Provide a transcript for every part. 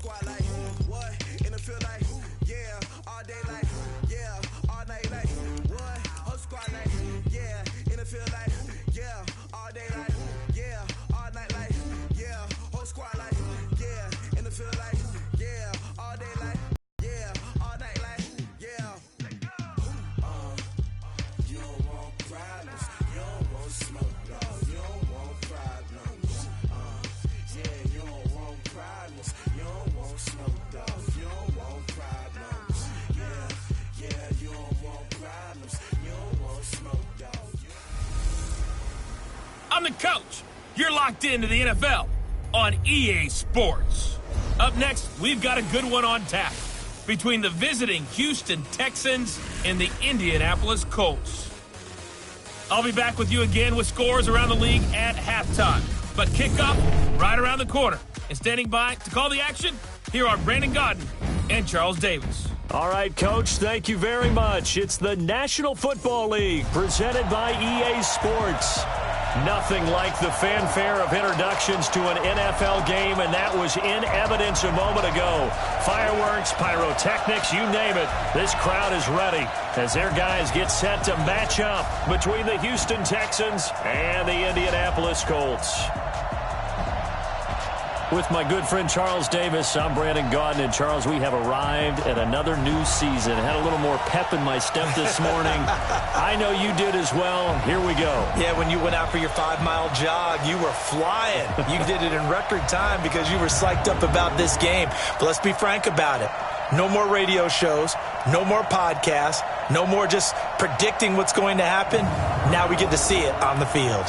squad like, what? In the field like, yeah. All day like, yeah. All night like, what? Whole squad like, yeah. In the field like, yeah. All day like, yeah. All night like, yeah. Whole squad like, yeah. In the field like, yeah. All day like, yeah. All night like, yeah. You don't want problems. You don't want smoke, dog. You don't want problems. Yeah, you don't want problems. You don't want smoke, dog. You don't want problems. Yeah, you don't want problems. You don't want smoke, dog. I'm the coach. You're locked into the NFL on EA Sports. Up next, we've got a good one on tap between the visiting Houston Texans and the Indianapolis Colts. I'll be back with you again with scores around the league at halftime. But kickoff right around the corner. And standing by to call the action, here are Brandon Gaudin and Charles Davis. All right, Coach, thank you very much. It's the National Football League presented by EA Sports. Nothing like the fanfare of introductions to an NFL game, and that was in evidence a moment ago. Fireworks, pyrotechnics, you name it. This crowd is ready as their guys get set to match up between the Houston Texans and the Indianapolis Colts. With my good friend Charles Davis, I'm Brandon Gaudin. And Charles, we have arrived at another new season. Had a little more pep in my step this morning. I know you did as well. Here we go. Yeah, when you went out for your 5-mile jog, you were flying. You did it in record time because you were psyched up about this game. But let's be frank about it. No more radio shows, no more podcasts, no more just predicting what's going to happen. Now we get to see it on the field.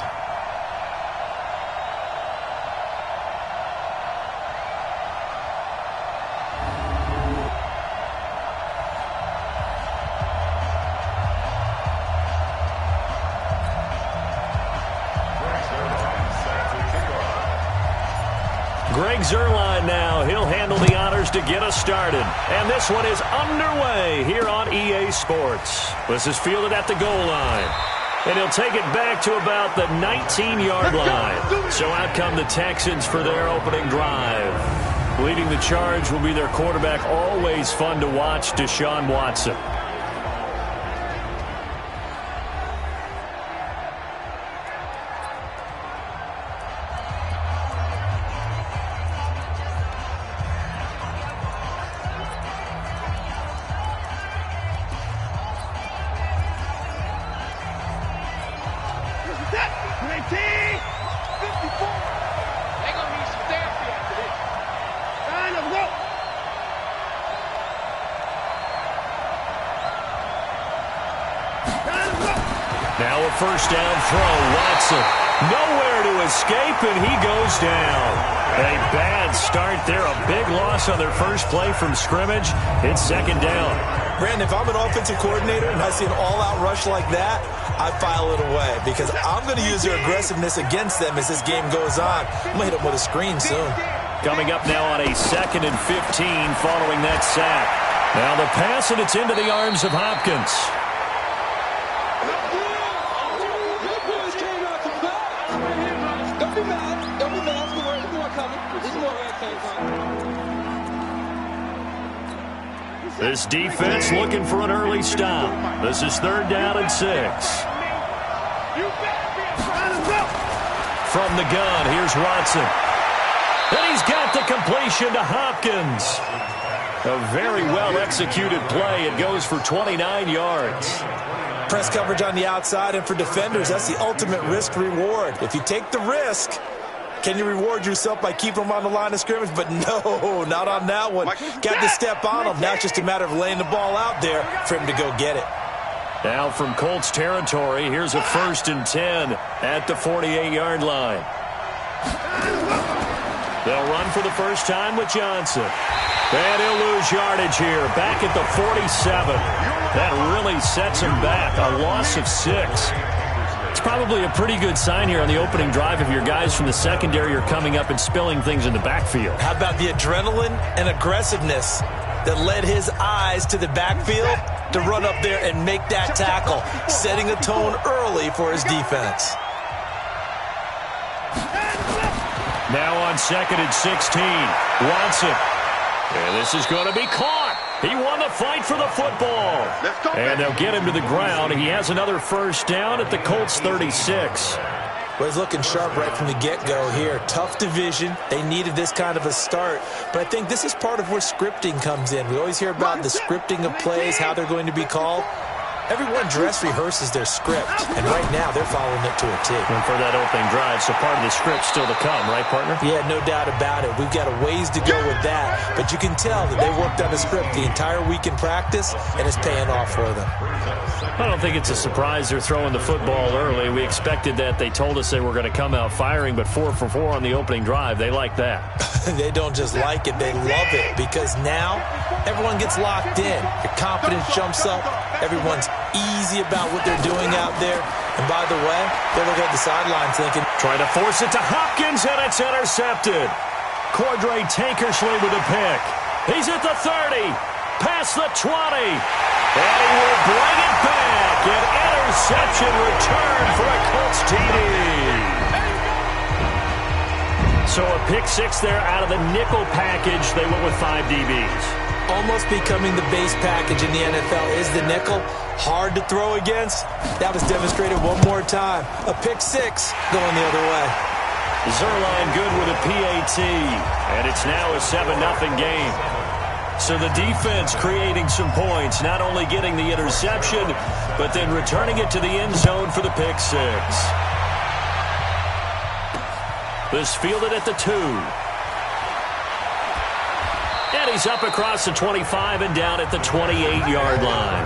Greg Zuerlein now. He'll handle the honors to get us started. And this one is underway here on EA Sports. This is fielded at the goal line. And he'll take it back to about the 19-yard line. So out come the Texans for their opening drive. Leading the charge will be their quarterback, always fun to watch, Deshaun Watson. Now a first down throw. Watson nowhere to escape, and he goes down. A bad start there. A big loss on their first play from scrimmage. It's second down. Brandon, if I'm an offensive coordinator and I see an all-out rush like that, I file it away because I'm going to use their aggressiveness against them as this game goes on. I'm going to hit them with a screen soon. Coming up now on a 2nd and 15 following that sack. Now the pass, and it's into the arms of Hopkins. This defense looking for an early stop. This is 3rd down and 6. From the gun, here's Watson. And he's got the completion to Hopkins. A very well-executed play. It goes for 29 yards. Press coverage on the outside, and for defenders, that's the ultimate risk-reward. If you take the risk, can you reward yourself by keeping them on the line of scrimmage? But no, not on that one. Got to step on them. Now it's just a matter of laying the ball out there for him to go get it. Now from Colts territory, here's a 1st and 10 at the 48-yard line. They'll run for the first time with Johnson. And he'll lose yardage here, back at the 47. That really sets him back, a loss of 6. It's probably a pretty good sign here on the opening drive if your guys from the secondary are coming up and spilling things in the backfield. How about the adrenaline and aggressiveness that led his eyes to the backfield to run up there and make that tackle, setting a tone early for his defense. Now on 2nd and 16, Watson. And this is going to be caught. He won the fight for the football. And they'll get him to the ground. He has another first down at the Colts 36. Well, he's looking sharp right from the get-go here. Tough division. They needed this kind of a start. But I think this is part of where scripting comes in. We always hear about the scripting of plays, how they're going to be called. Everyone dress rehearses their script, and right now they're following it to a T. And for that opening drive, so part of the script still to come, right, partner? Yeah, no doubt about it. We've got a ways to go with that, but you can tell that they worked on the script the entire week in practice, and it's paying off for them. I don't think it's a surprise they're throwing the football early. We expected that. They told us they were going to come out firing, but 4 for 4 on the opening drive. They like that. They don't just like it, they love it, because now everyone gets locked in. Your confidence jumps up. Everyone's easy about what they're doing out there. And by the way, they're looking at the sideline thinking, trying to force it to Hopkins, and it's intercepted. Cordray Tankersley with a pick. He's at the 30, past the 20, and he will bring it back. An interception return for a Colts TD. So a pick 6 there out of the nickel package. They went with 5 DBs. Almost becoming the base package in the NFL is the nickel. Hard to throw against. That was demonstrated one more time. A pick 6 going the other way. Zerline good with a PAT. And it's now a 7-0 game. So the defense creating some points. Not only getting the interception, but then returning it to the end zone for the pick 6. This fielded at the 2. And he's up across the 25 and down at the 28-yard line.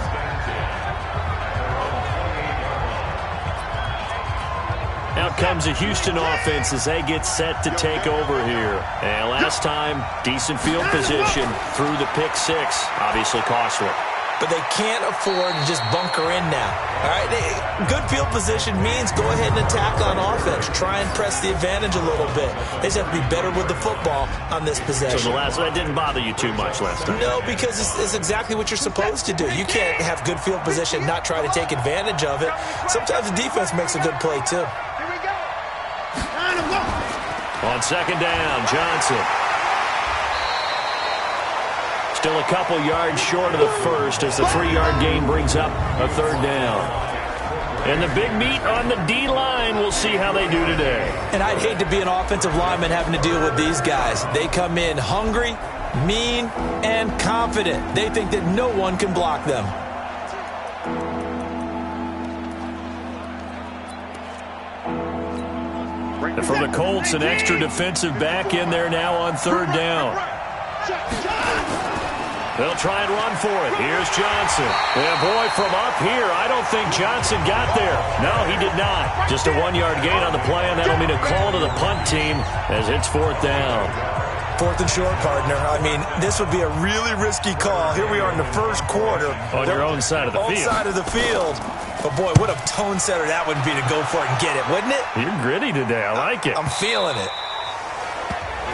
Out comes the Houston offense as they get set to take over here. And last time, decent field position through the pick 6. Obviously costly. But they can't afford to just bunker in now. All right, good field position means go ahead and attack on offense. Try and press the advantage a little bit. They just have to be better with the football on this possession. So that didn't bother you too much last time? No, because it's exactly what you're supposed to do. You can't have good field position and not try to take advantage of it. Sometimes the defense makes a good play, too. Here we go. Line them up. On second down, Johnson. Still a couple yards short of the first as the 3-yard gain brings up a third down. And the big meat on the D-line, we'll see how they do today. And I'd hate to be an offensive lineman having to deal with these guys. They come in hungry, mean, and confident. They think that no one can block them. And for the Colts, an extra defensive back in there now on third down. They'll try and run for it. Here's Johnson. And boy, from up here, I don't think Johnson got there. No, he did not. Just a 1-yard gain on the play, and that'll mean a call to the punt team as it's 4th down. 4th and short, partner. I mean, this would be a really risky call. Here we are in the first quarter. On your own side of the field. Own side of the field. But, boy, what a tone setter that would be to go for it and get it, wouldn't it? You're gritty today. I like it. I'm feeling it.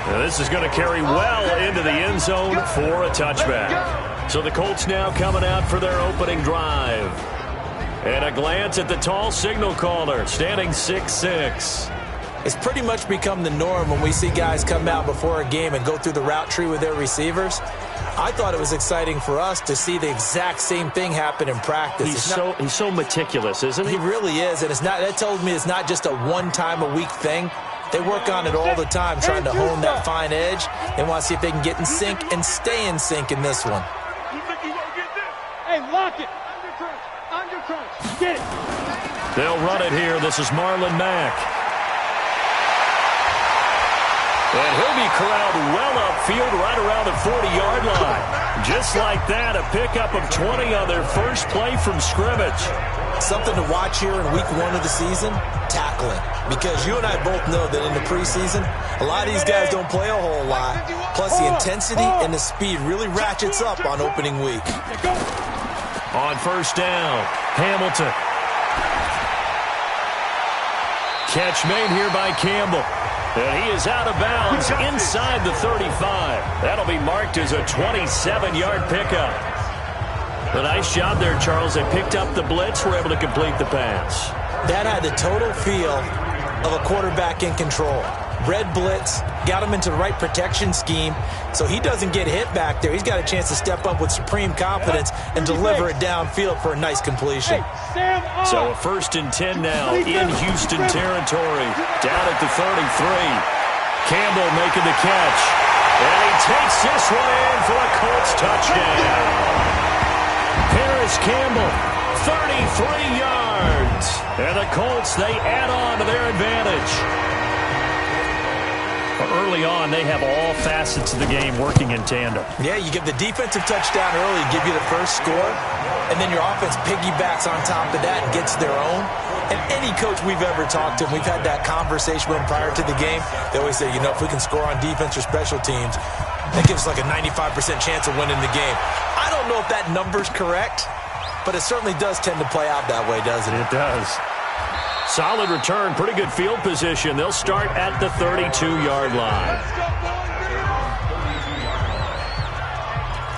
Now this is going to carry well into the end zone for a touchback. So the Colts now coming out for their opening drive. And a glance at the tall signal caller, standing 6'6". It's pretty much become the norm when we see guys come out before a game and go through the route tree with their receivers. I thought it was exciting for us to see the exact same thing happen in practice. He's so meticulous, isn't he? He really is, and that tells me it's not just a one-time-a-week thing. They work on it all the time, trying to hone that fine edge. They want to see if they can get in sync and stay in sync in this one. Hey, lock it. Under crunch. Get it. They'll run it here. This is Marlon Mack. And he'll be corralled well upfield right around the 40-yard line. Just like that, a pickup of 20 on their first play from scrimmage. Something to watch here in week 1 of the season, tackling. Because you and I both know that in the preseason, a lot of these guys don't play a whole lot. Plus, the intensity and the speed really ratchets up on opening week. On first down, Hamilton. Catch made here by Campbell. And he is out of bounds inside the 35. That'll be marked as a 27-yard pickup. A nice job there, Charles. They picked up the blitz, were able to complete the pass. That had the total feel of a quarterback in control. Red blitz, got him into the right protection scheme, so he doesn't get hit back there. He's got a chance to step up with supreme confidence and deliver it downfield for a nice completion. So a 1st and 10 now in Houston territory, down at the 33. Campbell making the catch, and he takes this one in for a Colts touchdown. Paris Campbell, 33 yards, and the Colts, they add on to their advantage. Early on, they have all facets of the game working in tandem. Yeah, you give the defensive touchdown early, give you the first score, and then your offense piggybacks on top of that and gets their own. And any coach we've ever talked to, we've had that conversation with them prior to the game, they always say, if we can score on defense or special teams, that gives us like a 95% chance of winning the game. I don't know if that number's correct, but it certainly does tend to play out that way, doesn't it? It does. Solid return, pretty good field position. They'll start at the 32-yard line.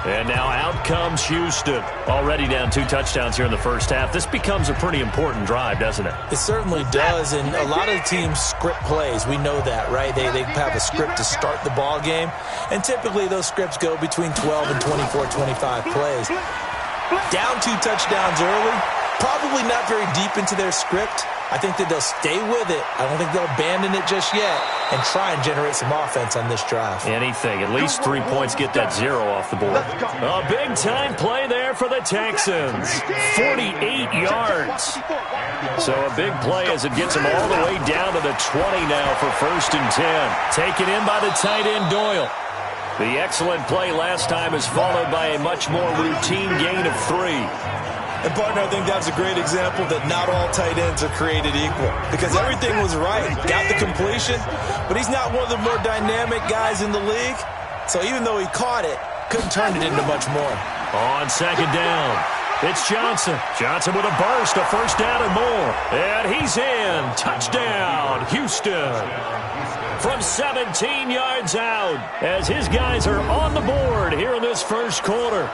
And now out comes Houston. Already down 2 touchdowns here in the first half. This becomes a pretty important drive, doesn't it? It certainly does, and a lot of teams script plays. We know that, right? They have a script to start the ball game, and typically those scripts go between 12 and 24, 25 plays. Down 2 touchdowns early, probably not very deep into their script. I think that they'll stay with it. I don't think they'll abandon it just yet and try and generate some offense on this drive. Anything. At least 3 points, get that 0 off the board. A big-time play there for the Texans. 48 yards. So a big play as it gets them all the way down to the 20 now for 1st and 10. Taken in by the tight end, Doyle. The excellent play last time is followed by a much more routine gain of 3. And, partner, I think that's a great example that not all tight ends are created equal because everything was right. Got the completion, but he's not one of the more dynamic guys in the league. So even though he caught it, couldn't turn it into much more. On 2nd down, it's Johnson. Johnson with a burst, a 1st down and more. And he's in. Touchdown, Houston. From 17 yards out as his guys are on the board here in this first quarter.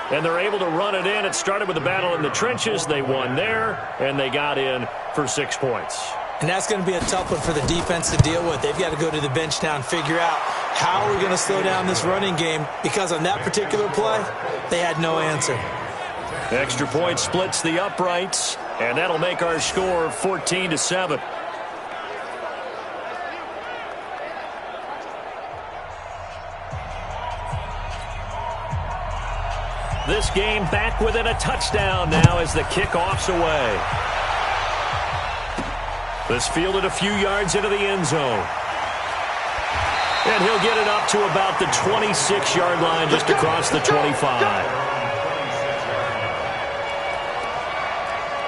And they're able to run it in. It started with a battle in the trenches. They won there, and they got in for 6 points. And that's going to be a tough one for the defense to deal with. They've got to go to the bench now and figure out how are we going to slow down this running game, because on that particular play, they had no answer. Extra point splits the uprights, and that'll make our score 14-7. This game back within a touchdown now as the kickoff's away. This fielded a few yards into the end zone. And he'll get it up to about the 26-yard line just across the 25.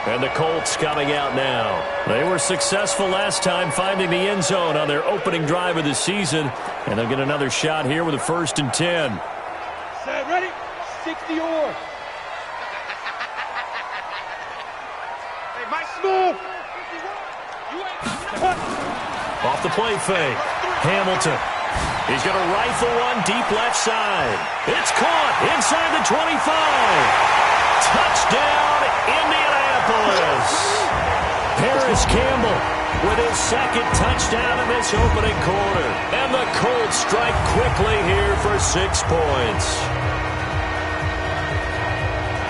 And the Colts coming out now. They were successful last time finding the end zone on their opening drive of the season. And they'll get another shot here with a 1st and 10. Set, ready? 60 yours. Hey, Mike, smooth. Off the play fake. Hamilton. He's going to rifle one deep left side. It's caught inside the 25. Touchdown, Indianapolis. Paris Campbell with his 2nd touchdown in this opening quarter. And the Colts strike quickly here for 6 points.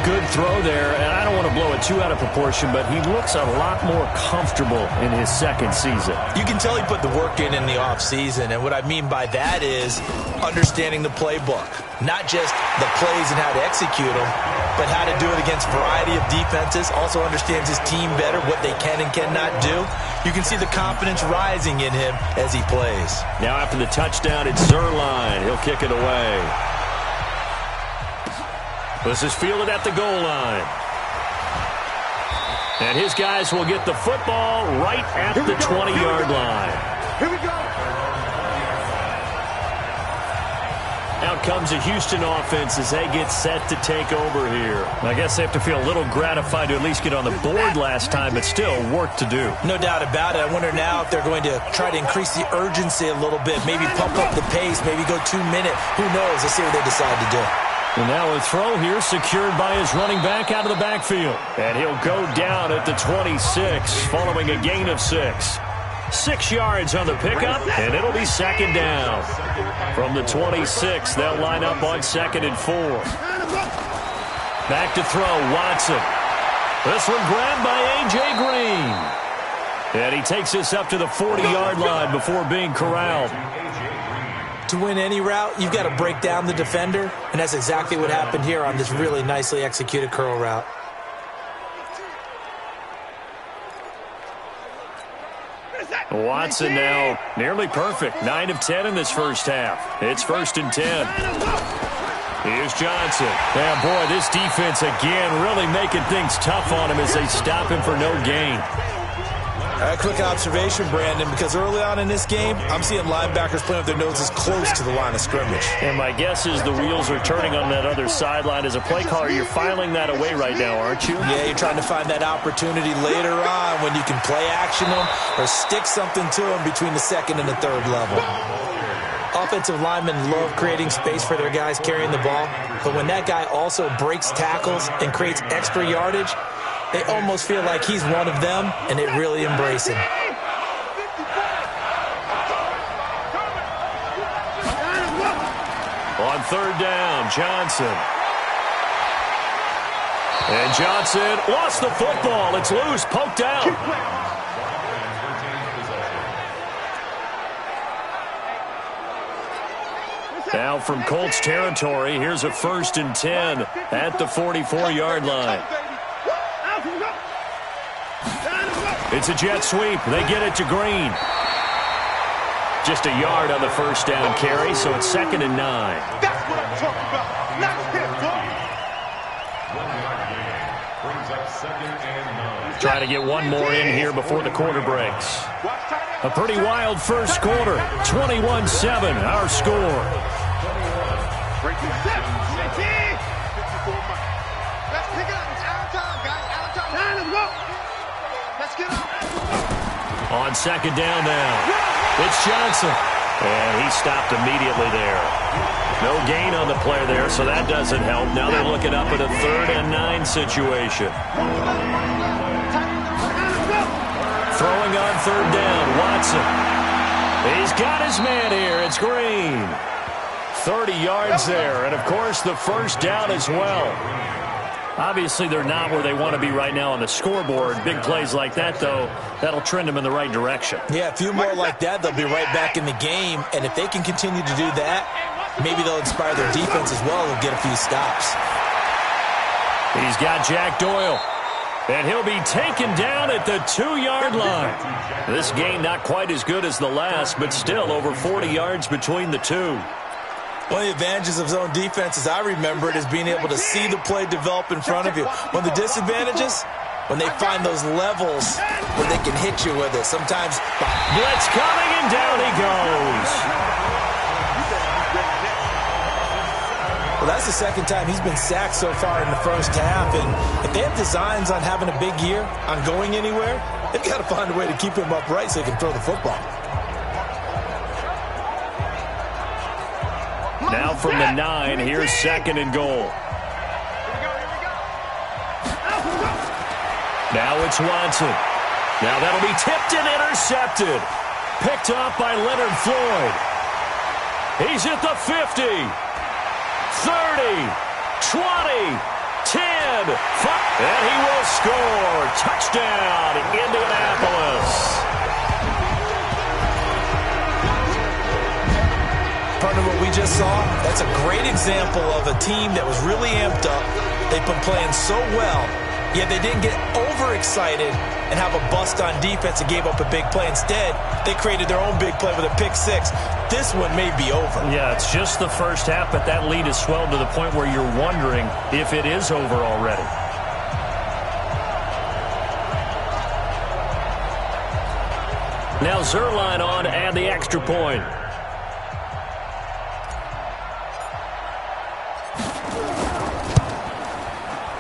Good throw there, and I don't want to blow it too out of proportion, but he looks a lot more comfortable in his 2nd season. You can tell he put the work in the offseason, and what I mean by that is understanding the playbook. Not just the plays and how to execute them, but how to do it against a variety of defenses. Also understands his team better, what they can and cannot do. You can see the confidence rising in him as he plays. Now after the touchdown, it's Zerline. He'll kick it away. This is fielded at the goal line. And his guys will get the football right at the 20-yard line. Here we go. Out comes a Houston offense as they get set to take over here. I guess they have to feel a little gratified to at least get on the board last time, but still work to do. No doubt about it. I wonder now if they're going to try to increase the urgency a little bit, maybe pump up the pace, maybe go 2 minute. Who knows? Let's see what they decide to do. And now a throw here secured by his running back out of the backfield. And he'll go down at the 26 following a gain of 6. 6 yards on the pickup, and it'll be second down. From the 26, they'll line up on 2nd and 4. Back to throw, Watson. This one grabbed by A.J. Green. And he takes this up to the 40-yard line before being corralled. To win any route, you've got to break down the defender, and that's exactly what happened here on this really nicely executed curl route. Watson now nearly perfect. 9 of 10 in this first half. It's 1st and 10. Here's Johnson. Yeah, boy, this defense again really making things tough on him as they stop him for no gain. A quick observation, Brandon, because early on in this game, I'm seeing linebackers playing with their noses close to the line of scrimmage. And my guess is the wheels are turning on that other sideline. As a play caller, you're filing that away right now, aren't you? Yeah, you're trying to find that opportunity later on when you can play action them or stick something to them between the 2nd and the 3rd level. Offensive linemen love creating space for their guys carrying the ball, but when that guy also breaks tackles and creates extra yardage, they almost feel like he's one of them, and they really embrace him. On 3rd down, Johnson. And Johnson lost the football. It's loose, poked out. Now from Colts territory, here's a 1st and 10 at the 44-yard line. It's a jet sweep. They get it to Green. Just a yard on the 1st down carry, so it's 2nd and 9. That's what I'm talking about. Let's hit, boy. Trying to get one more in here before the quarter breaks. A pretty wild first quarter. 21-7, our score. Let's pick it up. It's out of time, guys. Out of time. Let's go. Let's get up. On 2nd down now, it's Johnson. And he stopped immediately there. No gain on the play there, so that doesn't help. Now they're looking up at a 3rd and 9 situation. Throwing on 3rd down, Watson. He's got his man here. It's Green. 30 yards there, and of course the 1st down as well. Obviously, they're not where they want to be right now on the scoreboard. Big plays like that, though, that'll trend them in the right direction. Yeah, a few more like that, they'll be right back in the game. And if they can continue to do that, maybe they'll inspire their defense as well and get a few stops. He's got Jack Doyle. And he'll be taken down at the 2-yard line. This game not quite as good as the last, but still over 40 yards between the two. One of the advantages of zone defense, as I remember it, is being able to see the play develop in front of you. One of the disadvantages, when they find those levels where they can hit you with it. Sometimes blitz coming, and down he goes. Well, that's the 2nd time he's been sacked so far in the first half. And if they have designs on having a big year, on going anywhere, they've got to find a way to keep him upright so they can throw the football. Now from the 9, here's 2nd and goal. Now it's Watson. Now that'll be tipped and intercepted. Picked off by Leonard Floyd. He's at the 50. 30, 20, 10, 5, and he will score. Touchdown, Indianapolis. Partner, what we just saw, that's a great example of a team that was really amped up. They've been playing so well, yet they didn't get overexcited and have a bust on defense and gave up a big play. Instead, they created their own big play with a pick 6. This one may be over. Yeah, it's just the first half, but that lead has swelled to the point where you're wondering if it is over already. Now Zerline on to add the extra point.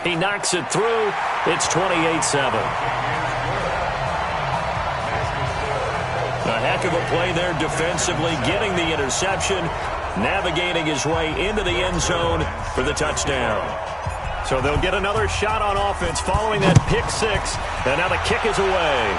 He knocks it through. It's 28-7. A heck of a play there defensively, getting the interception, navigating his way into the end zone for the touchdown. So they'll get another shot on offense following that pick 6, and now the kick is away.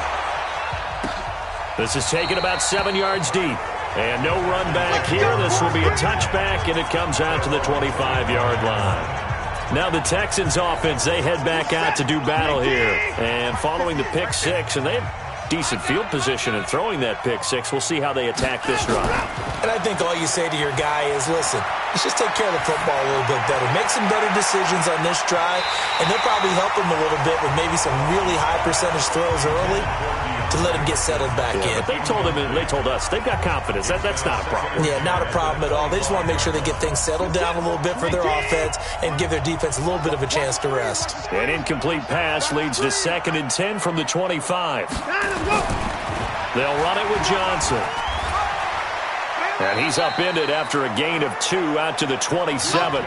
This is taken about 7 yards deep. And no run back here. This will be a touchback, and it comes out to the 25-yard line. Now the Texans offense, they head back out to do battle here. And following the pick six, and they have decent field position in throwing that pick six. We'll see how they attack this drive. And I think all you say to your guy is, listen, let's just take care of the football a little bit better. Make some better decisions on this drive, and they'll probably help him a little bit with maybe some really high percentage throws early to let him get settled back in. But they told him, and they told us, they've got confidence. That's not a problem. Yeah, not a problem at all. They just want to make sure they get things settled down a little bit for their offense and give their defense a little bit of a chance to rest. An incomplete pass leads to 2nd and 10 from the 25. They'll run it with Johnson. And he's upended after a gain of 2 out to the 27.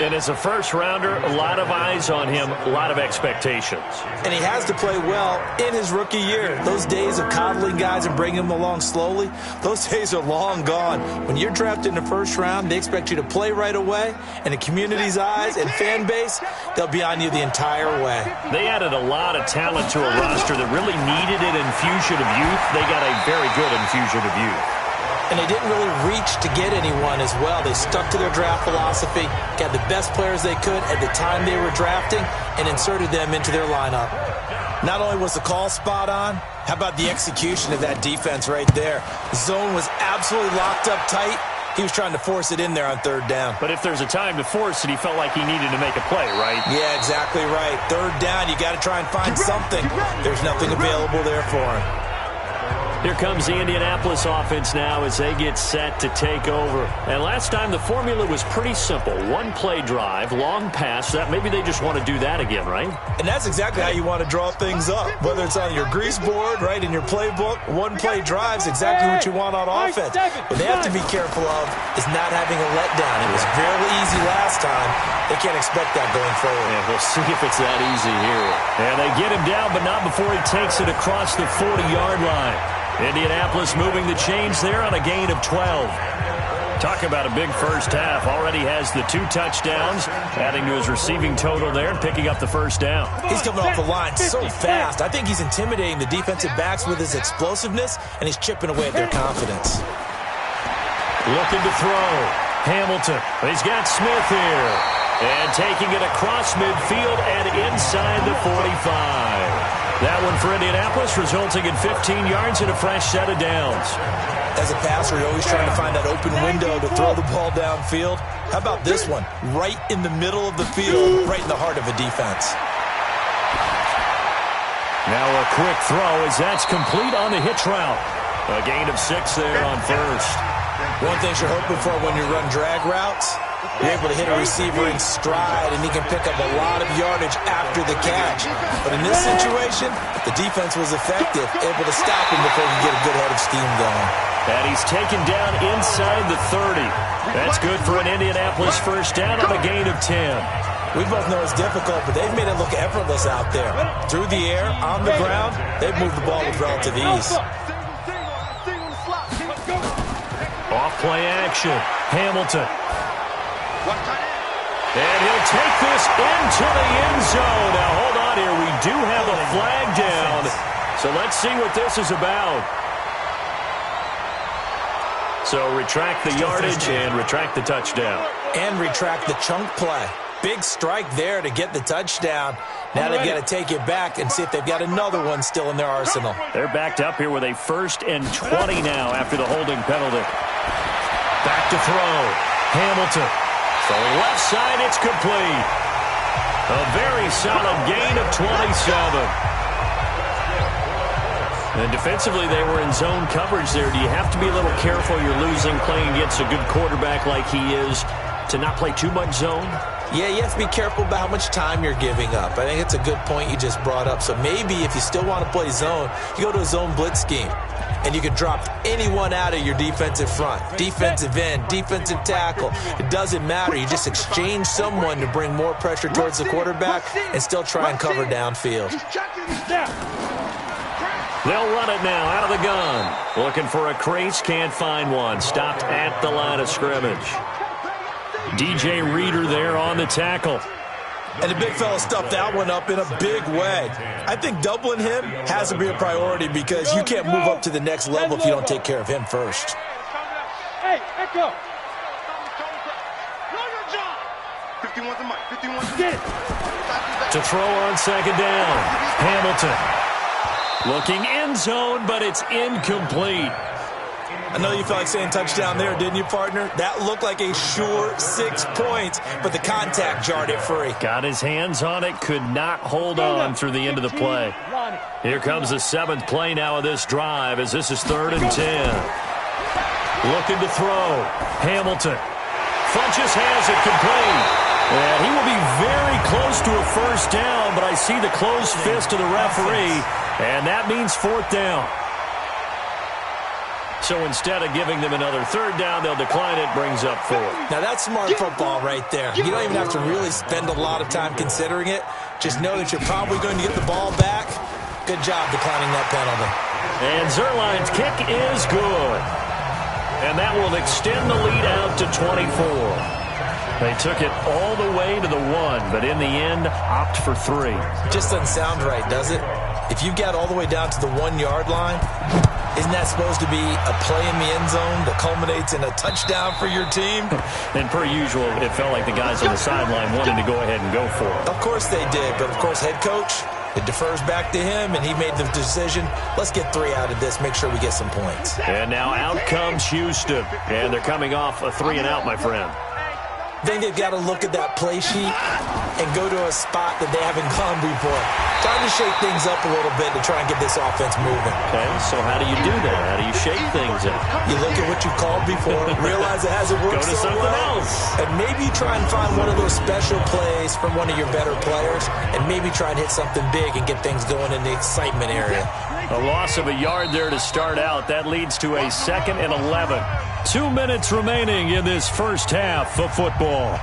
And as a first-rounder, a lot of eyes on him, a lot of expectations. And he has to play well in his rookie year. Those days of coddling guys and bringing them along slowly, those days are long gone. When you're drafted in the first round, they expect you to play right away. And the community's eyes and fan base, they'll be on you the entire way. They added a lot of talent to a roster that really needed an infusion of youth. They got a very good infusion of youth. And they didn't really reach to get anyone as well. They stuck to their draft philosophy, got the best players they could at the time they were drafting, and inserted them into their lineup. Not only was the call spot on, how about the execution of that defense right there? The zone was absolutely locked up tight. He was trying to force it in there on 3rd down. But if there's a time to force it, he felt like he needed to make a play, right? Yeah, exactly right. 3rd down, you got to try and find something. There's nothing available there for him. Here comes the Indianapolis offense now as they get set to take over. And last time the formula was pretty simple. 1-play drive, long pass. That maybe they just want to do that again, right? And that's exactly how you want to draw things up. Whether it's on your grease board, right, in your playbook, 1-play drive's exactly what you want on offense. What they have to be careful of is not having a letdown. It was fairly easy last time. They can't expect that going forward. Yeah, we'll see if it's that easy here. And they get him down, but not before he takes it across the 40-yard line. Indianapolis moving the chains there on a gain of 12. Talk about a big first half. Already has the 2 touchdowns, adding to his receiving total there and picking up the first down. He's coming off the line so fast. I think he's intimidating the defensive backs with his explosiveness, and he's chipping away at their confidence. Looking to throw. Hamilton. He's got Smith here. And taking it across midfield and inside the 45. That one for Indianapolis, resulting in 15 yards and a fresh set of downs. As a passer, you're always trying to find that open window to throw the ball downfield. How about this one? Right in the middle of the field, right in the heart of a defense. Now a quick throw as that's complete on the hitch route. A gain of 6 there on first. One thing you're hoping for when you run drag routes, you're able to hit a receiver in stride, and he can pick up a lot of yardage after the catch. But in this situation, the defense was effective, able to stop him before he could get a good head of steam going. And he's taken down inside the 30. That's good for an Indianapolis first down on a gain of 10. We both know it's difficult, but they've made it look effortless out there. Through the air, on the ground, they've moved the ball with relative ease. Off-play action. Hamilton. And he'll take this into the end zone. Now, hold on here. We do have a flag down. So let's see what this is about. So retract the yardage and retract the touchdown. And retract the chunk play. Big strike there to get the touchdown. Now they've got to take it back and see if they've got another one still in their arsenal. They're backed up here with a 1st and 20 now after the holding penalty. Back to throw. Hamilton. Throwing left side, it's complete. A very solid gain of 27. And defensively, they were in zone coverage there. Do you have to be a little careful? You're losing playing against a good quarterback like he is to not play too much zone? Yeah, you have to be careful about how much time you're giving up. I think it's a good point you just brought up. So maybe if you still want to play zone, you go to a zone blitz scheme. And you can drop anyone out of your defensive front. Defensive end, defensive tackle. It doesn't matter. You just exchange someone to bring more pressure towards the quarterback and still try and cover downfield. They'll run it now out of the gun. Looking for a crease, can't find one. Stopped at the line of scrimmage. DJ Reader there on the tackle. And the big fella stuffed that one up in a big way. I think doubling him has to be a priority because you can't move up to the next level if you don't take care of him first. Hey, Echo. 51's the mic. 51's the mic. To throw on second down. Hamilton. Looking end zone, but it's incomplete. I know you felt like saying touchdown there, didn't you, partner? That looked like a sure 6 points, but the contact jarred it free. Got his hands on it, could not hold on through the end of the play. Here comes the 7th play now of this drive as this is 3rd and 10. Looking to throw. Hamilton. Funches has it complete. And he will be very close to a first down, but I see the closed fist of the referee, and that means 4th down. So instead of giving them another 3rd down, they'll decline it, brings up 4th. Now that's smart football right there. You don't even have to really spend a lot of time considering it. Just know that you're probably going to get the ball back. Good job declining that penalty. And Zerline's kick is good. And that will extend the lead out to 24. They took it all the way to the 1, but in the end, opt for 3. Just doesn't sound right, does it? If you get all the way down to the 1-yard line, isn't that supposed to be a play in the end zone that culminates in a touchdown for your team? And per usual, it felt like the guys on the sideline wanted to go ahead and go for it. Of course they did, but of course head coach, it defers back to him, and he made the decision, let's get 3 out of this, make sure we get some points. And now out comes Houston, and they're coming off a 3-and-out, my friend. Then they've got to look at that play sheet and go to a spot that they haven't gone before. Trying to shake things up a little bit to try and get this offense moving. Okay, so how do you do that? How do you shake things up? You look at what you called before, realize it hasn't worked so well, and maybe try and find one of those special plays from one of your better players, and maybe try and hit something big and get things going in the excitement area. A loss of a yard there to start out. That leads to a 2nd and 11. 2 minutes remaining in this first half of football.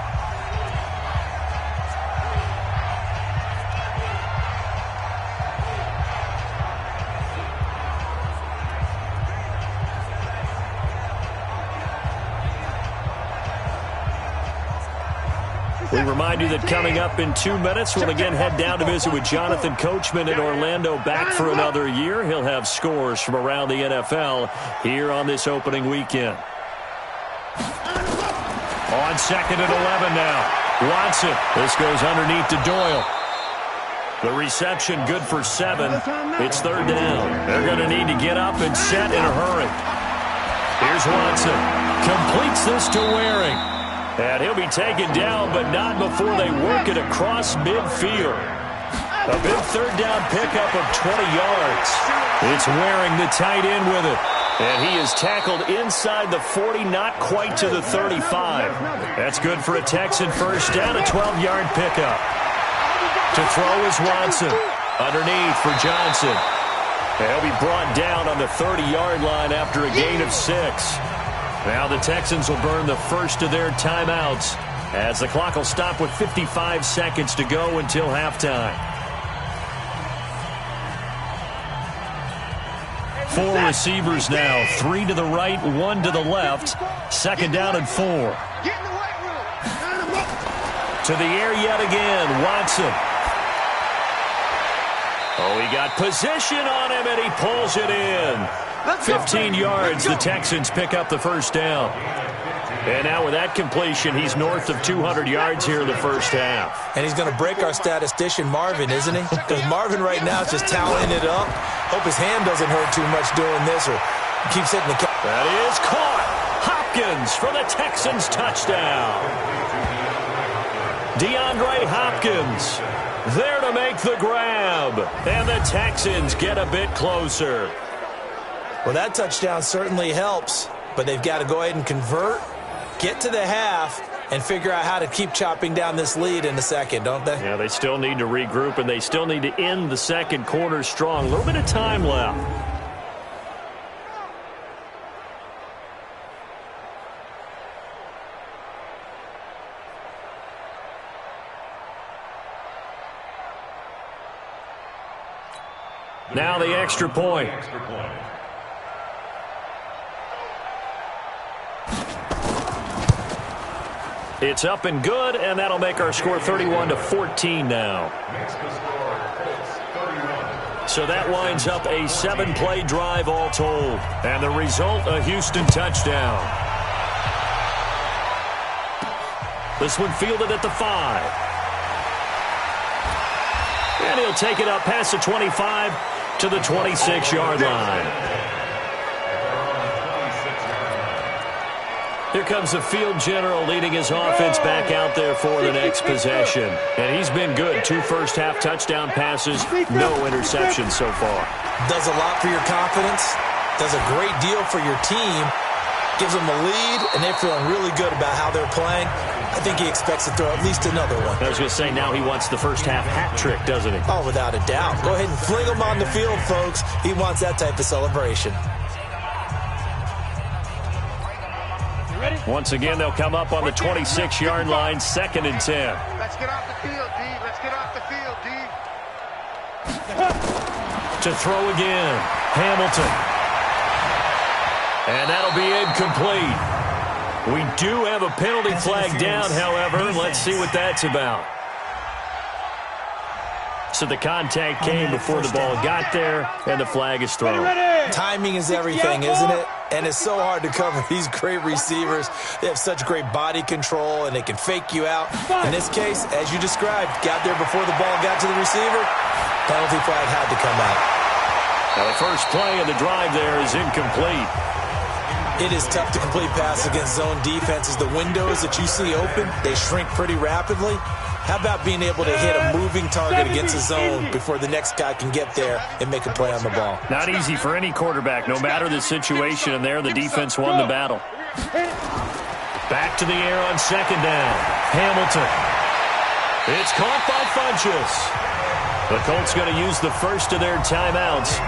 We remind you that coming up in 2 minutes, we'll again head down to visit with Jonathan Coachman in Orlando, back for another year. He'll have scores from around the NFL here on this opening weekend. On 2nd and 11 now. Watson. This goes underneath to Doyle. The reception good for 7. It's 3rd down. They're going to need to get up and set in a hurry. Here's Watson. Completes this to Waring. And he'll be taken down, but not before they work it across midfield. A big 3rd down pickup of 20 yards. It's Waring, the tight end, with it. And he is tackled inside the 40, not quite to the 35. That's good for a Texan first down, a 12-yard pickup. To throw is Watson. Underneath for Johnson. And he'll be brought down on the 30-yard line after a gain of 6. Now the Texans will burn the first of their timeouts as the clock will stop with 55 seconds to go until halftime. 4 receivers now, 3 to the right, 1 to the left. 2nd down and 4. To the air yet again, Watson. Oh, he got position on him, and he pulls it in. 15 yards, the Texans pick up the first down. And now with that completion, he's north of 200 yards here in the first half. And he's going to break our statistician, Marvin, isn't he? Because Marvin right now is just toweling it up. Hope his hand doesn't hurt too much doing this or keeps hitting the cap. That is caught. Hopkins for the Texans touchdown. DeAndre Hopkins there to make the grab. And the Texans get a bit closer. Well, that touchdown certainly helps, but they've got to go ahead and convert, get to the half, and figure out how to keep chopping down this lead in the second, don't they? Yeah, they still need to regroup, and they still need to end the second quarter strong. A little bit of time left. Now the extra point. It's up and good, and that'll make our score 31-14 now. So that winds up a 7-play drive all told. And the result, a Houston touchdown. This one fielded at the 5. And he'll take it up past the 25 to the 26-yard line. Here comes the field general leading his offense back out there for the next possession. And he's been good. 2 first-half touchdown passes, no interceptions so far. Does a lot for your confidence. Does a great deal for your team. Gives them a lead, and they're feeling really good about how they're playing. I think he expects to throw at least another one. I was going to say, now he wants the first-half hat trick, doesn't he? Oh, without a doubt. Go ahead and fling him on the field, folks. He wants that type of celebration. Once again, they'll come up on the 26-yard line, 2nd and 10. Let's get off the field, D. Let's get off the field, D. To throw again, Hamilton. And that'll be incomplete. We do have a penalty flag down, however. Let's see what that's about. So the contact came before the ball got there, and the flag is thrown. Timing is everything, isn't it? And it's so hard to cover these great receivers. They have such great body control, and they can fake you out. In this case, as you described, got there before the ball got to the receiver. Penalty flag had to come out. Now the first play of the drive there is incomplete. It is tough to complete passes against zone defenses. The windows that you see open, they shrink pretty rapidly. How about being able to hit a moving target against a zone before the next guy can get there and make a play on the ball? Not easy for any quarterback, no matter the situation, and there the defense won the battle. Back to the air on 2nd down. Hamilton. It's caught by Funchess. The Colts going to use the first of their timeouts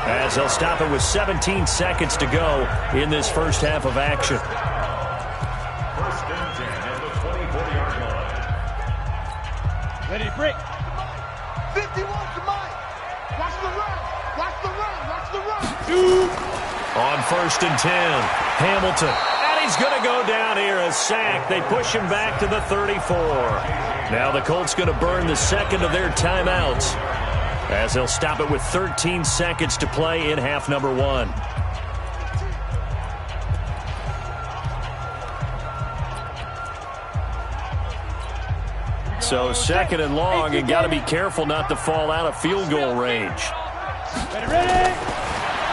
as they'll stop it with 17 seconds to go in this first half of action. Ready to break. 51 to Mike. Watch the run. Watch the run. Watch the run. On 1st and 10, Hamilton. And he's going to go down here, a sack. They push him back to the 34. Now the Colts going to burn the second of their timeouts as they'll stop it with 13 seconds to play in half number 1. So 2nd and long, and got to be careful not to fall out of field goal range. Ready.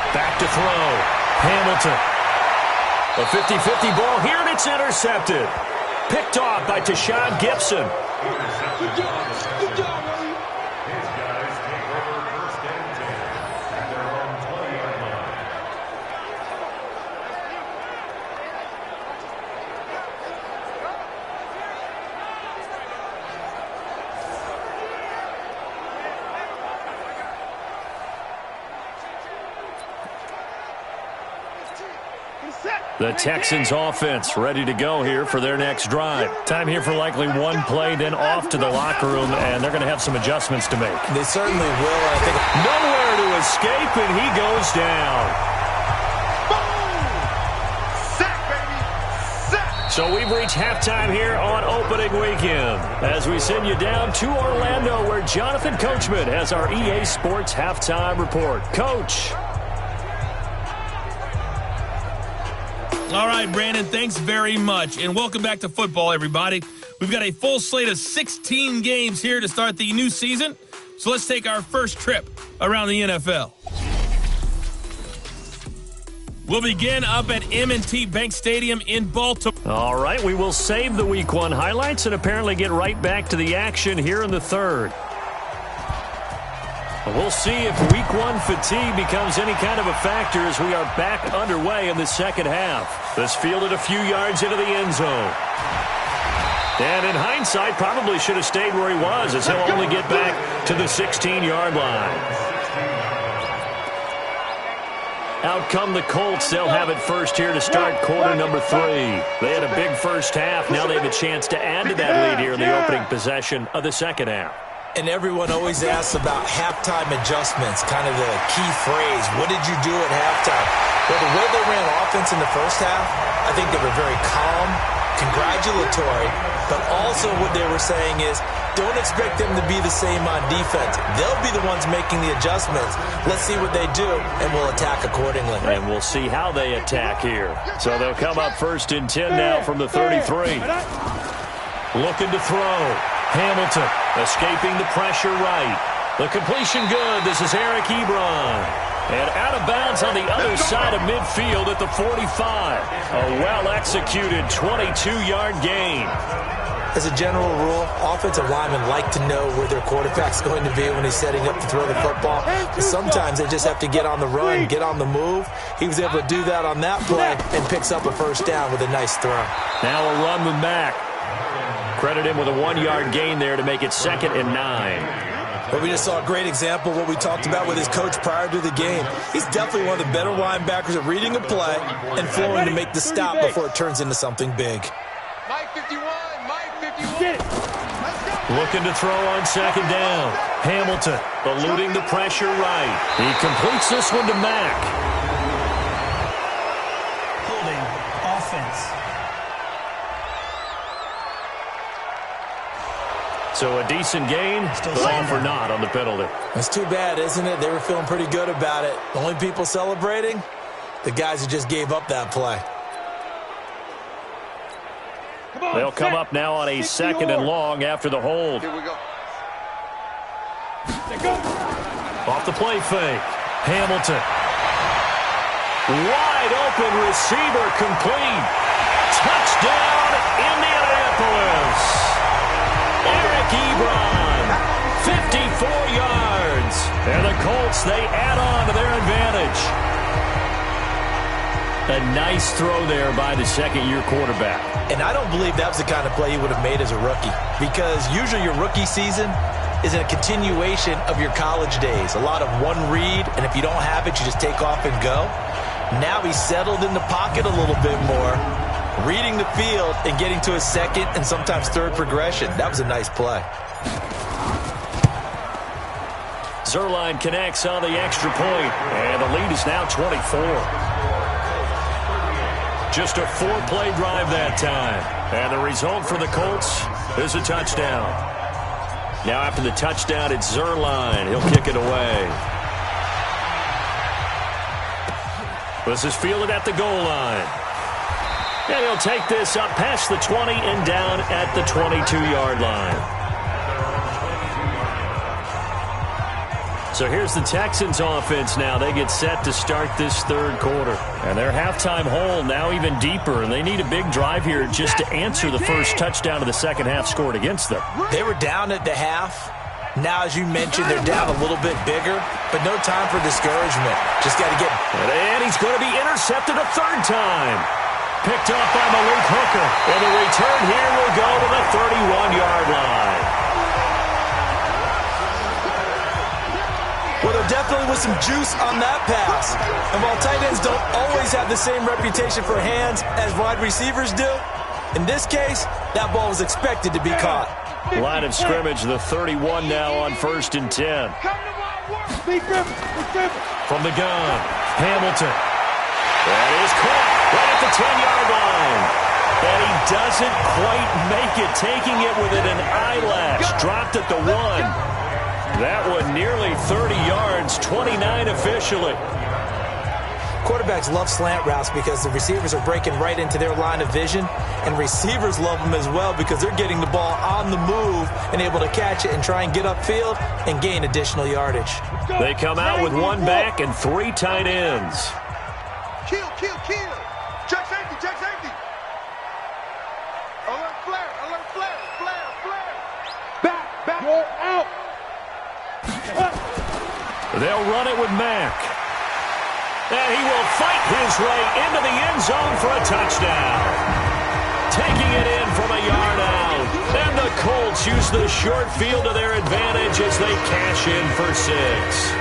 Back to throw. Hamilton. A 50-50 ball here, and it's intercepted. Picked off by Tashawn Gibson. Good job, Willie. The Texans offense ready to go here for their next drive. Time here for likely one play, then off to the locker room, and they're going to have some adjustments to make. They certainly will. I think nowhere to escape, and he goes down. Boom! Sack, baby! Sack! So we've reached halftime here on opening weekend as we send you down to Orlando, where Jonathan Coachman has our EA Sports halftime report. Coach. All right, Brandon, thanks very much. And welcome back to football, everybody. We've got a full slate of 16 games here to start the new season. So let's take our first trip around the NFL. We'll begin up at M&T Bank Stadium in Baltimore. All right, we will save the Week 1 highlights and apparently get right back to the action here in the third. We'll see if Week 1 fatigue becomes any kind of a factor as we are back underway in the second half. This fielded a few yards into the end zone. And in hindsight, probably should have stayed where he was as he'll only get back to the 16-yard line. Out come the Colts. They'll have it first here to start quarter number 3. They had a big first half. Now they have a chance to add to that lead here in the opening possession of the second half. And everyone always asks about halftime adjustments, kind of the key phrase. What did you do at halftime? Well, the way they ran offense in the first half, I think they were very calm, congratulatory, but also what they were saying is, don't expect them to be the same on defense. They'll be the ones making the adjustments. Let's see what they do, and we'll attack accordingly. And we'll see how they attack here. So they'll come up 1st and 10 now from the 33. Looking to throw. Hamilton escaping the pressure right. The completion good. This is Eric Ebron. And out of bounds on the other side of midfield at the 45. A well-executed 22-yard gain. As a general rule, offensive linemen like to know where their quarterback's going to be when he's setting up to throw the football. But sometimes they just have to get on the run, get on the move. He was able to do that on that play and picks up a 1st down with a nice throw. Now a run with Mack. Credit him with a 1-yard gain there to make it 2nd and 9. Well, we just saw a great example of what we talked about with his coach prior to the game. He's definitely one of the better linebackers at reading a play and flowing to make the stop before it turns into something big. Mike 51, Mike 51. Looking to throw on 2nd down. Hamilton eluding the pressure right. He completes this one to Mack. Holding offense. So a decent gain, but all for naught on the penalty. It's too bad, isn't it? They were feeling pretty good about it. The only people celebrating, the guys who just gave up that play. They'll come up now on a 2nd and long after the hold. Here we go. Off the play fake. Hamilton. Wide open receiver complete. Touchdown, Indianapolis. Eric Ebron, 54 yards. And the Colts, they add on to their advantage. A nice throw there by the 2nd-year quarterback. And I don't believe that was the kind of play he would have made as a rookie, because usually your rookie season is a continuation of your college days. A lot of one read, and if you don't have it, you just take off and go. Now he's settled in the pocket a little bit more, reading the field and getting to his 2nd and sometimes 3rd progression. That was a nice play. Zuerlein connects on the extra point, and the lead is now 24. Just a 4-play drive that time. And the result for the Colts is a touchdown. Now after the touchdown, it's Zuerlein. He'll kick it away. This is fielded at the goal line. And he'll take this up past the 20 and down at the 22-yard line. So here's the Texans offense now. They get set to start this 3rd quarter. And their halftime hole now even deeper, and they need a big drive here just to answer the first touchdown of the 2nd half scored against them. They were down at the half. Now, as you mentioned, they're down a little bit bigger, but no time for discouragement. Just got to get... And he's going to be intercepted a 3rd time. Picked up by Malik Hooker. And the return here will go to the 31-yard line. Well, there definitely was some juice on that pass. And while tight ends don't always have the same reputation for hands as wide receivers do, in this case, that ball was expected to be caught. Line of scrimmage, the 31 now on 1st and 10. From the gun, Hamilton. That is caught right at the 10-yard line. And he doesn't quite make it, taking it within an eyelash. Dropped at the 1. That one nearly 30 yards, 29 officially. Quarterbacks love slant routes because the receivers are breaking right into their line of vision, and receivers love them as well because they're getting the ball on the move and able to catch it and try and get upfield and gain additional yardage. They come out with 1 back and 3 tight ends. Kill. Check safety. Alert flare. Back. You're out. They'll run it with Mack. And he will fight his way into the end zone for a touchdown. Taking it in from a yard out. And the Colts use the short field to their advantage as they cash in for 6.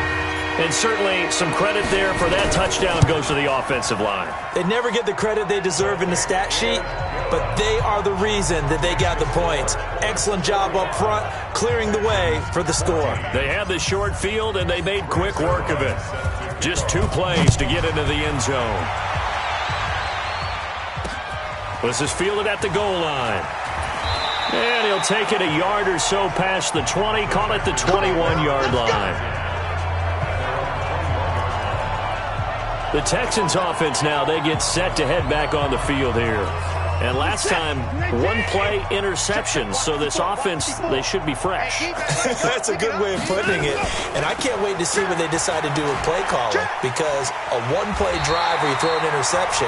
And certainly some credit there for that touchdown goes to the offensive line. They never get the credit they deserve in the stat sheet, but they are the reason that they got the points. Excellent job up front, clearing the way for the score. They had the short field, and they made quick work of it. Just 2 plays to get into the end zone. This is fielded at the goal line. And he'll take it a yard or so past the 20, call it the 21-yard line. The Texans offense now, they get set to head back on the field here. And last time, one-play interception, so this offense, they should be fresh. That's a good way of putting it. And I can't wait to see what they decide to do with play calling, because a one-play drive where you throw an interception,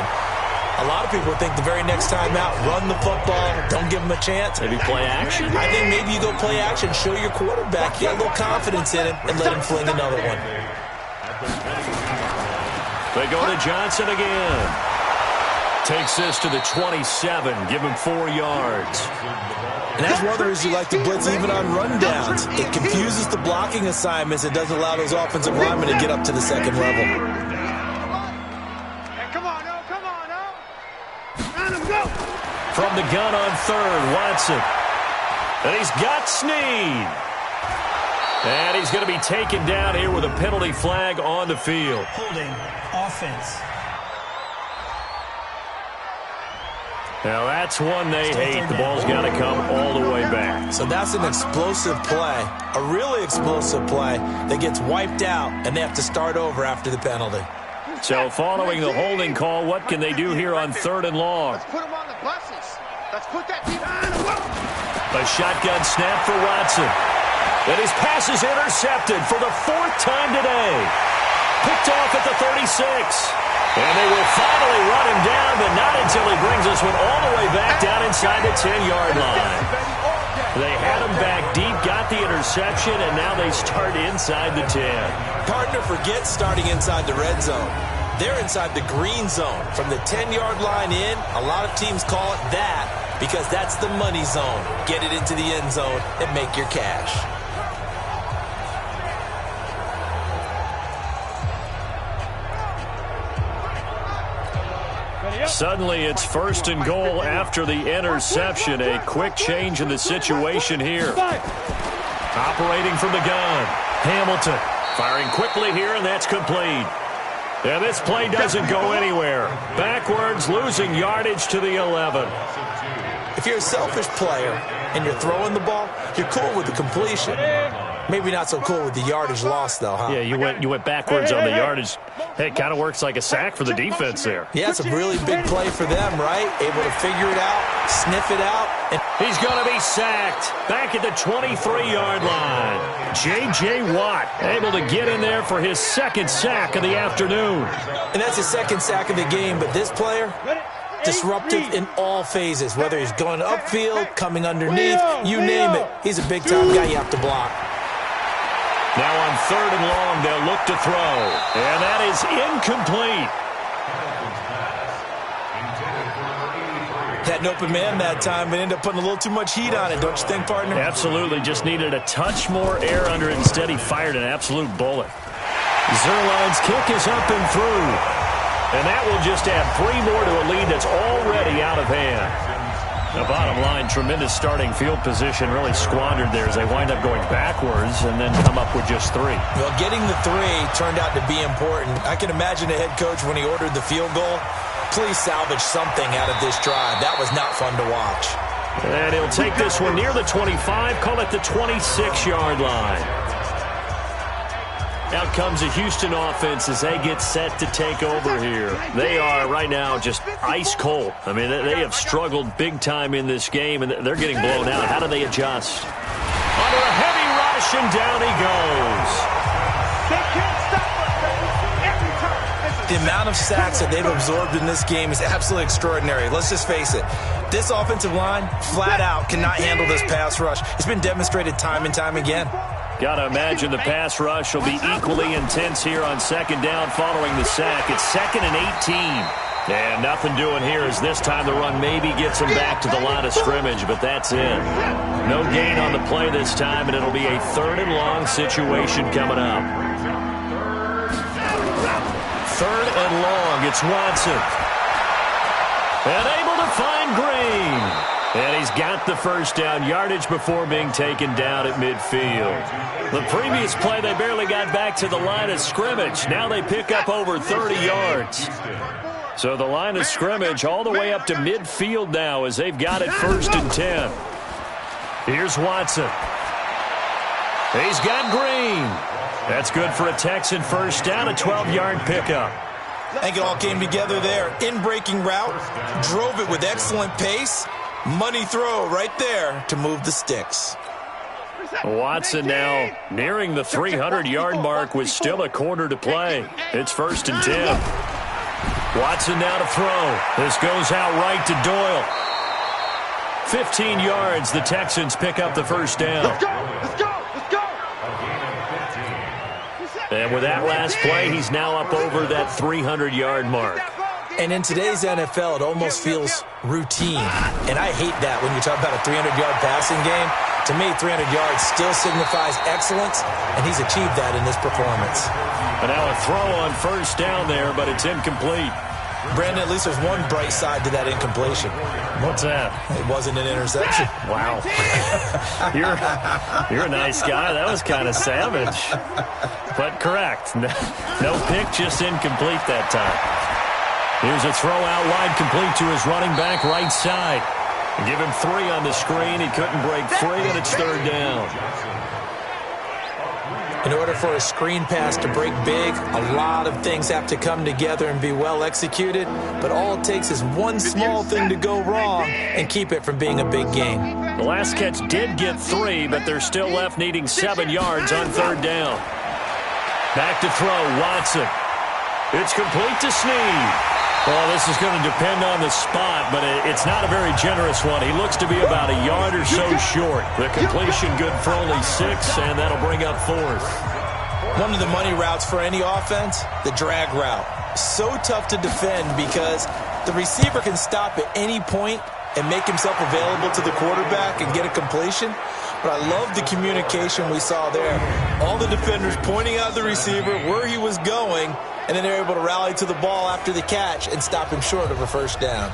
a lot of people think the very next time out, run the football, don't give them a chance. Maybe play action. I think maybe you go play action, show your quarterback, get a little confidence in him, and let him fling another one. They go to Johnson again. Takes this to the 27. Give him 4 yards. And that's one of the reasons you like to blitz even on rundowns. It confuses the blocking assignments. It doesn't allow those offensive linemen to get up to the second level. Hey, come on, no, come on, no. Let him go. From the gun on third, Watson. And he's got Snead. And he's going to be taken down here with a penalty flag on the field. Holding offense. Now that's one they hate. The ball's got to come all the way back. So that's an explosive play, a really explosive play that gets wiped out, and they have to start over after the penalty. So following the holding call, what can they do here on 3rd and long? Let's put him on the buses. Let's put that team on. A shotgun snap for Watson. And his pass is intercepted for the 4th time today. Picked off at the 36. And they will finally run him down, but not until he brings this one all the way back down inside the 10-yard line. They had him back deep, got the interception, and now they start inside the 10. Partner, forget starting inside the red zone. They're inside the green zone. From the 10-yard line in, a lot of teams call it that because that's the money zone. Get it into the end zone and make your cash. Suddenly it's 1st and goal after the interception. A quick change in the situation here. Operating from the gun, Hamilton firing quickly here, and that's complete. And this play doesn't go anywhere. Backwards, losing yardage to the 11. If you're a selfish player and you're throwing the ball, you're cool with the completion. Maybe not so cool with the yardage loss, though, huh? Yeah, you went backwards on the yardage. Hey, it kind of works like a sack for the defense there. Yeah, it's a really big play for them, right? Able to figure it out, sniff it out. And he's going to be sacked back at the 23-yard line. J.J. Watt able to get in there for his 2nd sack of the afternoon. And that's his 2nd sack of the game, but this player, disruptive in all phases, whether he's going upfield, coming underneath, you name it. He's a big-time guy you have to block. Now on 3rd and long, they'll look to throw. And that is incomplete. Had an open man that time, but ended up putting a little too much heat on it, don't you think, partner? Absolutely. Just needed a touch more air under it. Instead, he fired an absolute bullet. Zerline's kick is up and through. And that will just add 3 more to a lead that's already out of hand. The bottom line, tremendous starting field position, really squandered there as they wind up going backwards and then come up with just 3. Well, getting the 3 turned out to be important. I can imagine the head coach when he ordered the field goal. Please salvage something out of this drive. That was not fun to watch. And he'll take this one near the 25, call it the 26-yard line. Out comes the Houston offense as they get set to take over here. They are right now just ice cold. I mean, they have struggled big time in this game, and they're getting blown out. How do they adjust? Under a heavy rush, and down he goes. They can't stop us, baby. Every time. The amount of sacks that they've absorbed in this game is absolutely extraordinary. Let's just face it. This offensive line, flat out, cannot handle this pass rush. It's been demonstrated time and time again. Got to imagine the pass rush will be equally intense here on 2nd down following the sack. It's 2nd and 18. And nothing doing here as this time the run maybe gets them back to the line of scrimmage, but that's it. No gain on the play this time, and it'll be a 3rd and long situation coming up. 3rd and long, it's Watson. And able to find Green. And he's got the 1st down, yardage before being taken down at midfield. The previous play, they barely got back to the line of scrimmage. Now they pick up over 30 yards. So the line of scrimmage all the way up to midfield now as they've got it 1st and 10. Here's Watson. He's got Green. That's good for a Texan first down, a 12-yard pickup. I think it all came together there. In-breaking route, drove it with excellent pace. Money throw right there to move the sticks. Watson now nearing the 300-yard mark with still a quarter to play. It's 1st and 10. Watson now to throw. This goes out right to Doyle. 15 yards. The Texans pick up the first down. Let's go! Let's go! Let's go! And with that last play, he's now up over that 300-yard mark. And in today's NFL, it almost feels routine. And I hate that when you talk about a 300-yard passing game. To me, 300 yards still signifies excellence, and he's achieved that in this performance. And now a throw on first down there, but it's incomplete. Brandon, at least there's one bright side to that incompletion. What's that? It wasn't an interception. Wow. You're a nice guy. That was kind of savage. But correct. No pick, just incomplete that time. Here's a throw out wide, complete to his running back right side. Give him 3 on the screen. He couldn't break free, and it's 3rd down. In order for a screen pass to break big, a lot of things have to come together and be well executed, but all it takes is one small thing to go wrong and keep it from being a big gain. The last catch did get 3, but they're still left needing 7 yards on 3rd down. Back to throw, Watson. It's complete to Snead. Well, this is going to depend on the spot, but it's not a very generous one. He looks to be about a yard or so short. The completion good for only 6, and that'll bring up 4th. One of the money routes for any offense, the drag route. So tough to defend because the receiver can stop at any point and make himself available to the quarterback and get a completion. But I love the communication we saw there. All the defenders pointing out the receiver where he was going, and then they're able to rally to the ball after the catch and stop him short of a first down.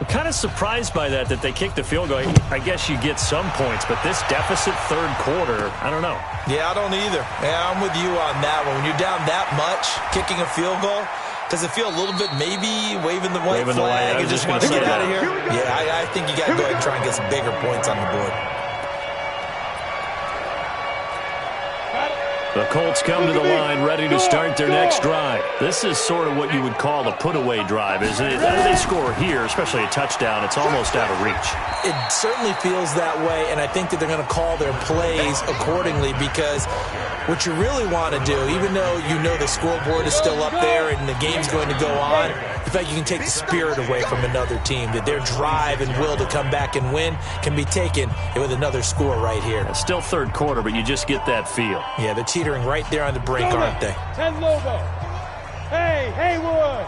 I'm kind of surprised by that they kicked the field goal. I guess you get some points, but this deficit 3rd quarter, I don't know. Yeah, I don't either. Yeah, I'm with you on that one. When you're down that much, kicking a field goal, does it feel a little bit maybe waving the white flag and just want to get out of here? Yeah, I think you got to go ahead and try and get some bigger points on the board. The Colts come to the line ready to start their next drive. This is sort of what you would call a put-away drive, isn't it? They score here, especially a touchdown. It's almost out of reach. It certainly feels that way, and I think that they're going to call their plays accordingly because what you really want to do, even though you know the scoreboard is still up there and the game's going to go on, in fact, you can take the spirit away from another team, that their drive and will to come back and win can be taken with another score right here. It's still 3rd quarter, but you just get that feel. Yeah, they're teetering right there on the brink, aren't they? 10 Lobo. Hey, Haywood.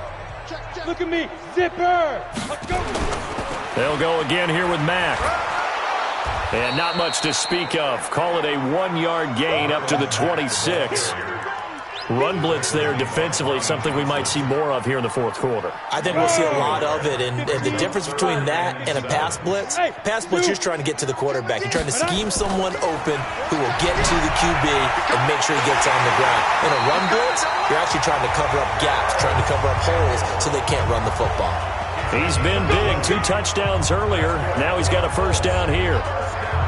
Look at me. Zipper. Let's go. They'll go again here with Mack. And not much to speak of. Call it a 1-yard gain up to the 26. Run blitz there defensively, something we might see more of here in the 4th quarter. I think we'll see a lot of it, and the difference between that and a pass blitz, you're just trying to get to the quarterback. You're trying to scheme someone open who will get to the QB and make sure he gets on the ground. In a run blitz, you're actually trying to cover up gaps, trying to cover up holes so they can't run the football. He's been big. 2 touchdowns earlier. Now he's got a first down here.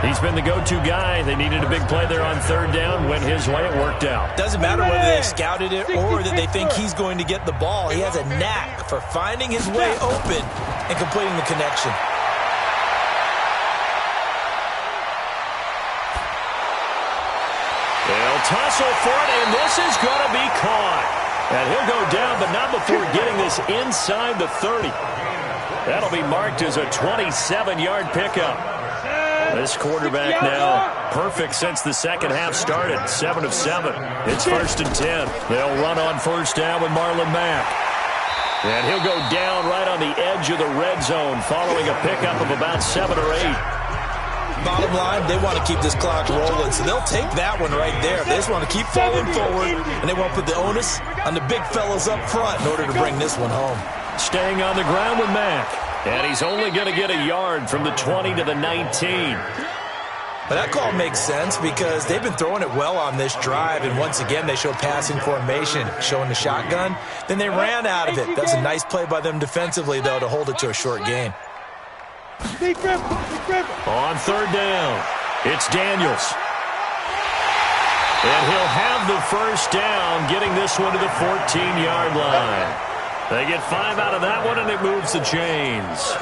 He's been the go-to guy. They needed a big play there on 3rd down. Went his way. It worked out. Doesn't matter whether they've scouted it or that they think he's going to get the ball. He has a knack for finding his way open and completing the connection. They'll tussle for it, and this is going to be caught. And he'll go down, but not before getting this inside the 30. That'll be marked as a 27-yard pickup. This quarterback now perfect since the second half started. 7 of 7. It's 1st and 10. They'll run on first down with Marlon Mack. And he'll go down right on the edge of the red zone following a pickup of about 7 or 8. Bottom line, they want to keep this clock rolling, so they'll take that one right there. They just want to keep falling forward, and they want to put the onus on the big fellas up front in order to bring this one home. Staying on the ground with Mack. And he's only going to get a yard from the 20 to the 19. But that call makes sense because they've been throwing it well on this drive, and once again they show passing formation, showing the shotgun. Then they ran out of it. That's a nice play by them defensively, though, to hold it to a short gain. On third down, it's Daniels. And he'll have the first down, getting this one to the 14-yard line. They get 5 out of that one, and it moves the chains.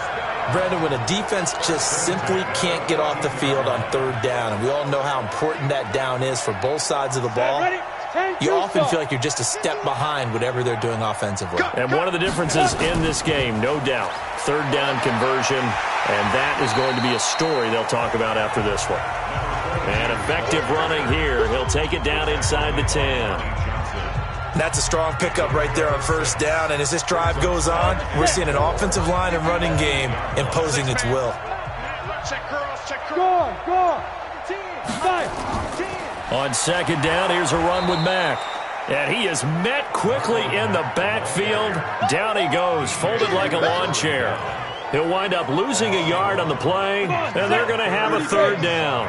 Brandon, when a defense just simply can't get off the field on third down, and we all know how important that down is for both sides of the ball, you often feel like you're just a step behind whatever they're doing offensively. And one of the differences in this game, no doubt, third down conversion, and that is going to be a story they'll talk about after this one. And effective running here. He'll take it down inside the 10. That's a strong pickup right there on first down, and as this drive goes on, we're seeing an offensive line and running game imposing its will. On second down, here's a run with Mack. And he is met quickly in the backfield. Down he goes, folded like a lawn chair. He'll wind up losing a yard on the play, and they're going to have a third down.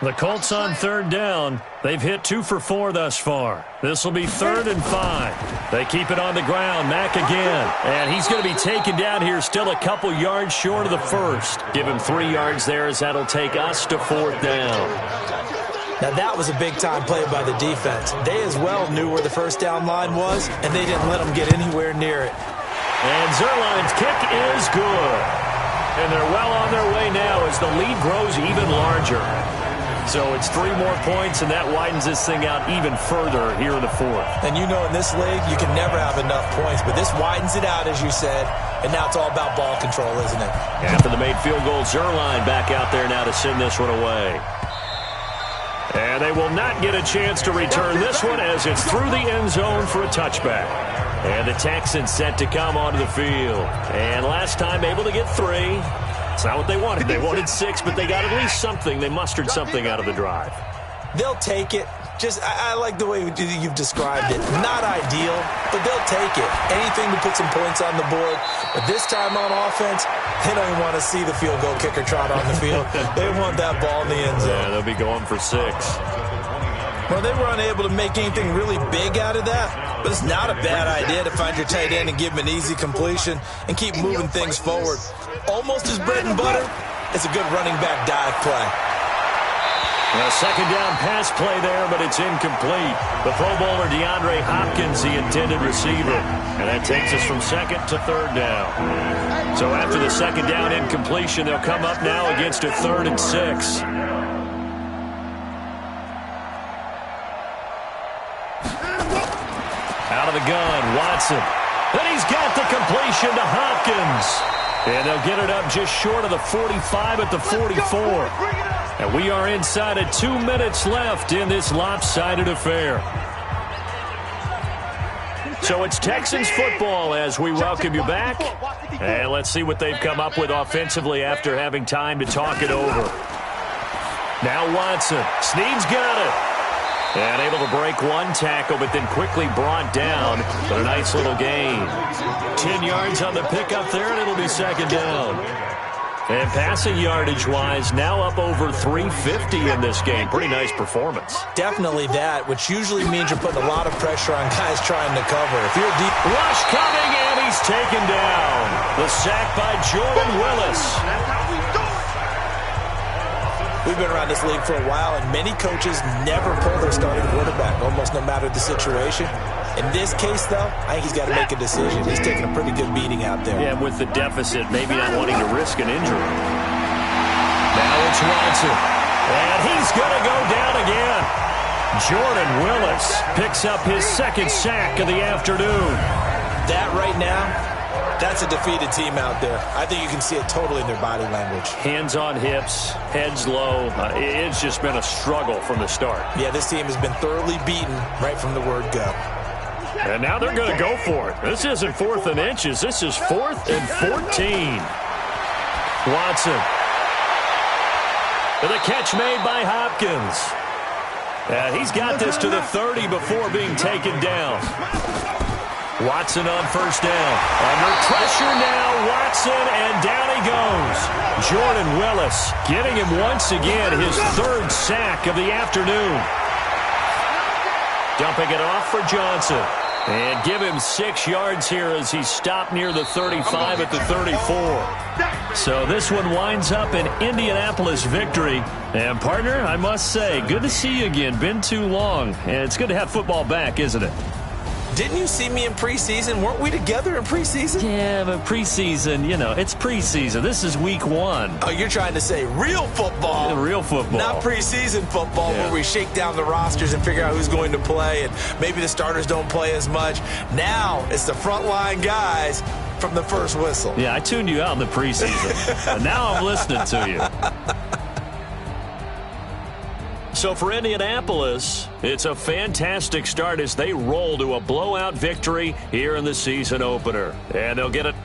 The Colts on third down. They've hit 2 for 4 thus far. This will be 3rd and 5. They keep it on the ground. Mack again. And he's going to be taken down here, still a couple yards short of the first. Give him 3 yards there as that'll take us to 4th down. Now that was a big-time play by the defense. They as well knew where the first down line was, and they didn't let them get anywhere near it. And Zuerlein's kick is good. And they're well on their way now as the lead grows even larger. So it's 3 more points, and that widens this thing out even further here in the 4th. And you know in this league, you can never have enough points, but this widens it out, as you said, and now it's all about ball control, isn't it? After the made field goal, Zuerlein back out there now to send this one away. And they will not get a chance to return this one as it's through the end zone for a touchback. And the Texans set to come onto the field. And last time able to get 3. It's not what they wanted. They wanted 6, but they got at least something. They mustered something out of the drive. They'll take it. I like the way you've described it. Not ideal, but they'll take it. Anything to put some points on the board. But this time on offense, they don't even want to see the field goal kicker trot on the field. They want that ball in the end zone. Yeah, they'll be going for 6. Well, they were unable to make anything really big out of that, but it's not a bad idea to find your tight end and give him an easy completion and keep moving things forward. Almost as bread and butter as a good running back dive play. A second down pass play there, but it's incomplete. The Pro Bowler DeAndre Hopkins, the intended receiver. And that takes us from 2nd to 3rd down. So after the second down incompletion, they'll come up now against a 3rd and 6. Out of the gun, Watson. And he's got the completion to Hopkins. And they'll get it up just short of the 45 at the 44. And we are inside of 2 minutes left in this lopsided affair. So it's Texans football as we welcome you back. And let's see what they've come up with offensively after having time to talk it over. Now Watson. Snead's got it. And able to break 1 tackle, but then quickly brought down. But a nice little gain. 10 yards on the pickup there, and it'll be 2nd down. And passing yardage-wise, now up over 350 in this game. Pretty nice performance. Definitely that, which usually means you're putting a lot of pressure on guys trying to cover. If you're deep... Rush coming, and he's taken down. The sack by Jordan Willis. We've been around this league for a while, and many coaches never pull their starting quarterback, almost no matter the situation. In this case, though, I think he's got to make a decision. He's taking a pretty good beating out there. Yeah, with the deficit, maybe not wanting to risk an injury. Now it's Watson, and he's going to go down again. Jordan Willis picks up his 2nd sack of the afternoon. That right now, that's a defeated team out there. I think you can see it totally in their body language. Hands on hips, heads low. It's just been a struggle from the start. Yeah, this team has been thoroughly beaten right from the word go. And now they're going to go for it. This isn't 4th and inches. This is 4th and 14. Watson. And the catch made by Hopkins. And he's got this to the 30 before being taken down. Watson on first down. Under pressure now, Watson, and down he goes. Jordan Willis getting him once again, his third sack of the afternoon. Dumping it off for Johnson. And give him 6 yards here as he stopped near the 35 at the 34. So this one winds up an Indianapolis victory. And, partner, I must say, good to see you again. Been too long. And it's good to have football back, isn't it? Didn't you see me in preseason? Weren't we together in preseason? Yeah, but preseason, it's preseason. This is week 1. Oh, you're trying to say real football. Yeah, real football. Not preseason football where we shake down the rosters and figure out who's going to play, and maybe the starters don't play as much. Now it's the frontline guys from the first whistle. Yeah, I tuned you out in the preseason. But now I'm listening to you. So for Indianapolis, it's a fantastic start as they roll to a blowout victory here in the season opener. And they'll get it